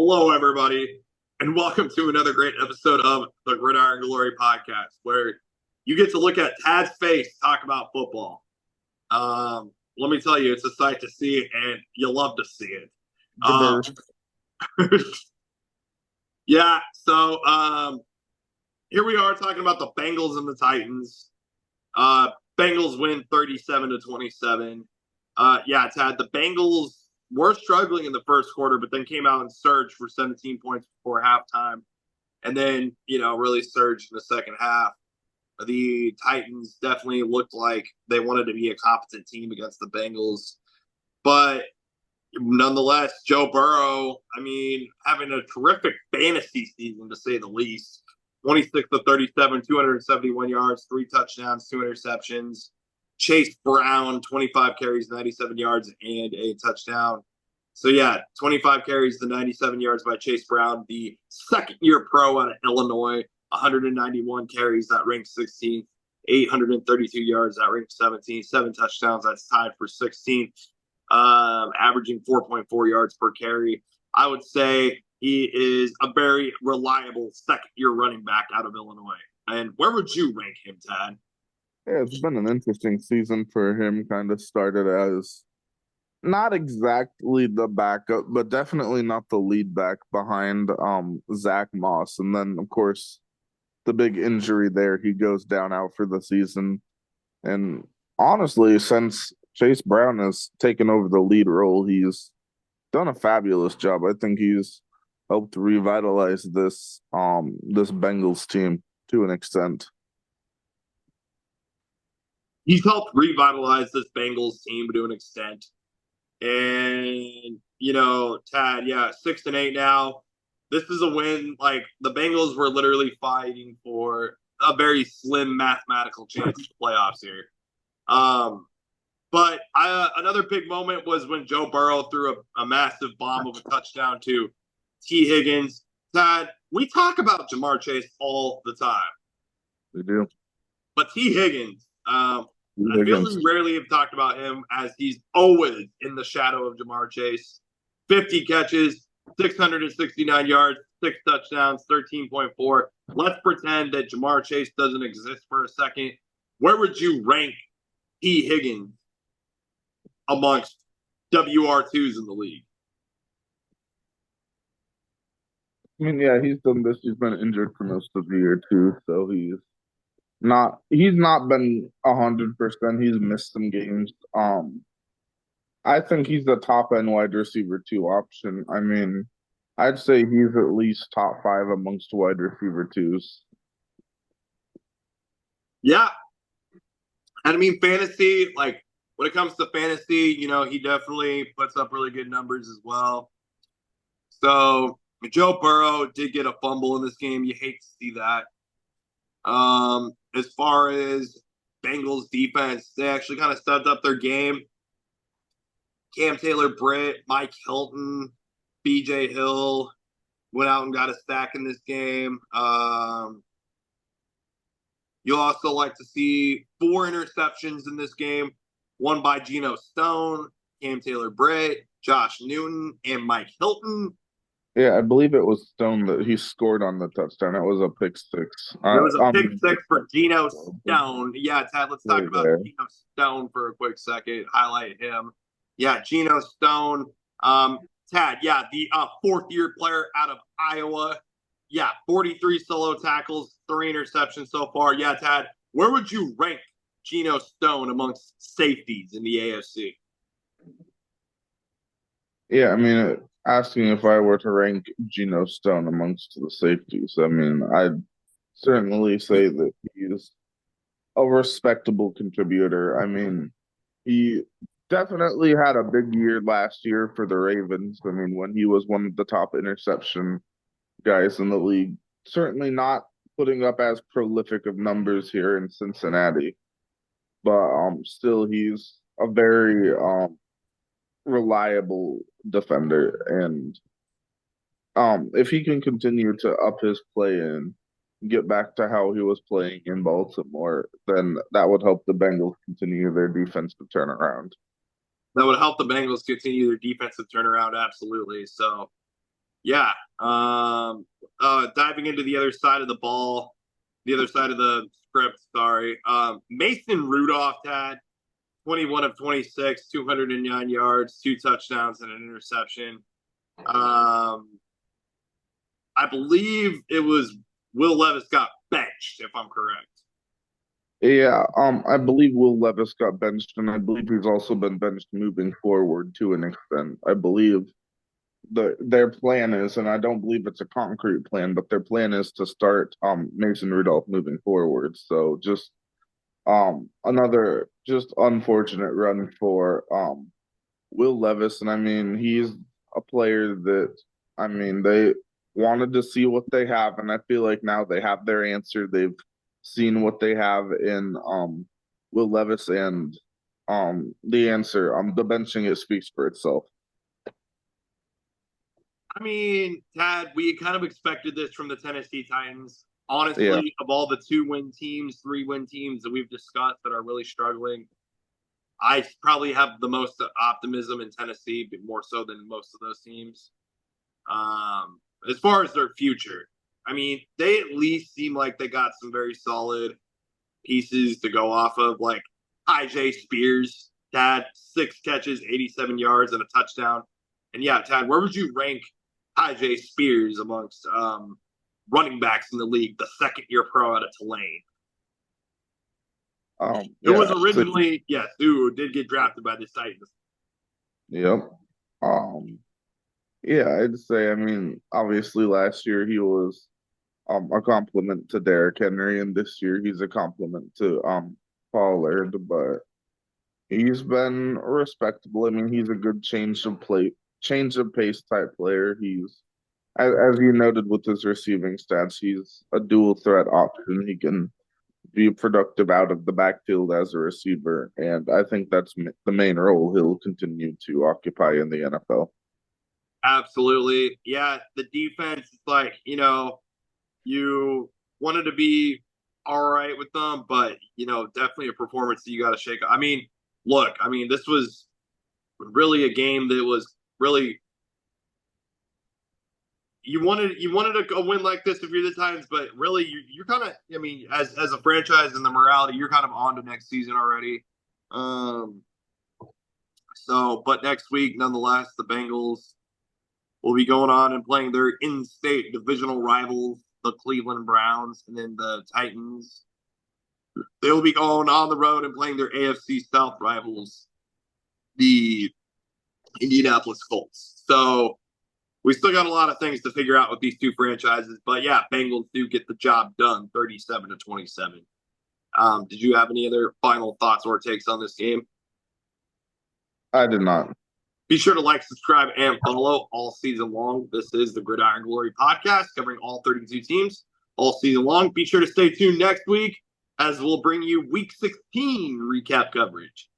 Hello, everybody, and welcome to another great episode of the Gridiron Glory podcast, where you get to look at Tad's face talk about football. Let me tell you, it's a sight to see, and you love to see it. Yeah, so here we are talking about the Bengals and the Titans. Bengals win 37-27. Tad, the Bengals were struggling in the first quarter, but then came out and surged for 17 points before halftime. And then, really surged in the second half. The Titans definitely looked like they wanted to be a competent team against the Bengals. But nonetheless, Joe Burrow, having a terrific fantasy season, to say the least. 26 of 37, 271 yards, 3 touchdowns, 2 interceptions. Chase Brown, 25 carries, 97 yards, and a touchdown. So, 25 carries to 97 yards by Chase Brown, the second-year pro out of Illinois, 191 carries, that ranks 16th, 832 yards, that ranks 17th, 7 touchdowns, that's tied for 16th, averaging 4.4 yards per carry. I would say he is a very reliable second-year running back out of Illinois. And where would you rank him, Tad? Yeah, it's been an interesting season for him. Kind of started as not exactly the backup, but definitely not the lead back behind Zach Moss. And then, of course, the big injury there, he goes down out for the season. And honestly, since Chase Brown has taken over the lead role, he's done a fabulous job. I think he's helped revitalize this Bengals team to an extent. He's helped revitalize this Bengals team to an extent. And, Tad, 6-8 now. This is a win. Like, the Bengals were literally fighting for a very slim mathematical chance at the playoffs here. But another big moment was when Joe Burrow threw a massive bomb of a touchdown to T. Higgins. Tad, we talk about Ja'Marr Chase all the time. We do. But T. Higgins, I feel we rarely have talked about him, as he's always in the shadow of Ja'Marr Chase. 50 catches, 669 yards, 6 touchdowns, 13.4. Let's pretend that Ja'Marr Chase doesn't exist for a second. Where would you rank T. Higgins amongst WR2s in the league? He's done this. He's been injured for most of the year too, so he's not been 100%. He's missed some games. I think he's the top end wide receiver 2 option. I'd say he's at least top 5 amongst wide receiver 2s. Yeah. And fantasy, like, when it comes to fantasy, he definitely puts up really good numbers as well. So Joe Burrow did get a fumble in this game. You hate to see that. As far as Bengals defense, they actually kind of stepped up their game. Cam Taylor-Britt, Mike Hilton, BJ Hill went out and got a sack in this game. You'll also like to see 4 interceptions in this game. One by Geno Stone, Cam Taylor-Britt, Josh Newton, and Mike Hilton. Yeah, I believe it was Stone that he scored on the touchdown. It was a pick 6. It was a pick 6 for Geno Stone. Yeah, Tad, let's talk about Geno Stone for a quick second. Highlight him. Yeah, Geno Stone. Tad, the 4th-year player out of Iowa. 43 solo tackles, 3 interceptions so far. Yeah, Tad, where would you rank Geno Stone amongst safeties in the AFC? Yeah, asking if I were to rank Geno Stone amongst the safeties, I'd certainly say that he's a respectable contributor. He definitely had a big year last year for the Ravens. When he was one of the top interception guys in the league. Certainly not putting up as prolific of numbers here in Cincinnati. But still, he's a very reliable defender. And if he can continue to up his play and get back to how he was playing in Baltimore, then that would help the Bengals continue their defensive turnaround. That would help the Bengals continue their defensive turnaround, absolutely. So, Yeah. Diving into the other side of the ball, the other side of the script, sorry. Mason Rudolph had 21 of 26, 209 yards, 2 touchdowns, and an interception. Um, I believe it was Will Levis got benched, if I'm correct. Yeah, I believe Will Levis got benched, and I believe he's also been benched moving forward to an extent. I believe their plan is, and I don't believe it's a concrete plan, but their plan is to start Mason Rudolph moving forward. So just another just unfortunate run for Will Levis, and I mean he's a player that I mean they wanted to see what they have, and I feel like now they have their answer. They've seen what they have in Will Levis, and the answer the benching it speaks for itself. I mean, Tad, we kind of expected this from the Tennessee Titans. Yeah. Honestly, of all the 2-win teams, 3-win teams that we've discussed that are really struggling, I probably have the most optimism in Tennessee, but more so than most of those teams. As far as their future, I mean, they at least seem like they got some very solid pieces to go off of, like IJ Spears, Tad, 6 catches, 87 yards, and a touchdown. And yeah, Tad, where would you rank IJ Spears amongst running backs in the league, the second-year pro out of Tulane? It was Yeah. So, originally, yes, who did get drafted by the Titans. yep. Um, yeah, I'd say. I mean, obviously last year he was a compliment to Derrick Henry, and this year he's a compliment to Pollard, but he's been respectable. I mean, he's a good change of pace type player. He's as you noted with his receiving stats, he's a dual threat option. He can be productive out of the backfield as a receiver, and I think that's the main role he'll continue to occupy in the NFL. Absolutely. Yeah, the defense is like, you wanted to be all right with them, but, definitely a performance that you got to shake. I mean, look, I mean, this was really a game that was really you wanted a win like this if you're the Titans, but really you're kind of I mean as a franchise and the morality you're kind of on to next season already. Um, but next week, nonetheless, the Bengals will be going on and playing their in-state divisional rivals, the Cleveland Browns, and then the Titans. They'll be going on the road and playing their AFC South rivals, the Indianapolis Colts. So we still got a lot of things to figure out with these two franchises, but yeah, Bengals do get the job done, 37-27. Did you have any other final thoughts or takes on this game? I did not. Be sure to like, subscribe, and follow all season long. This is the Gridiron Glory podcast covering all 32 teams all season long. Be sure to stay tuned next week as we'll bring you Week 16 recap coverage.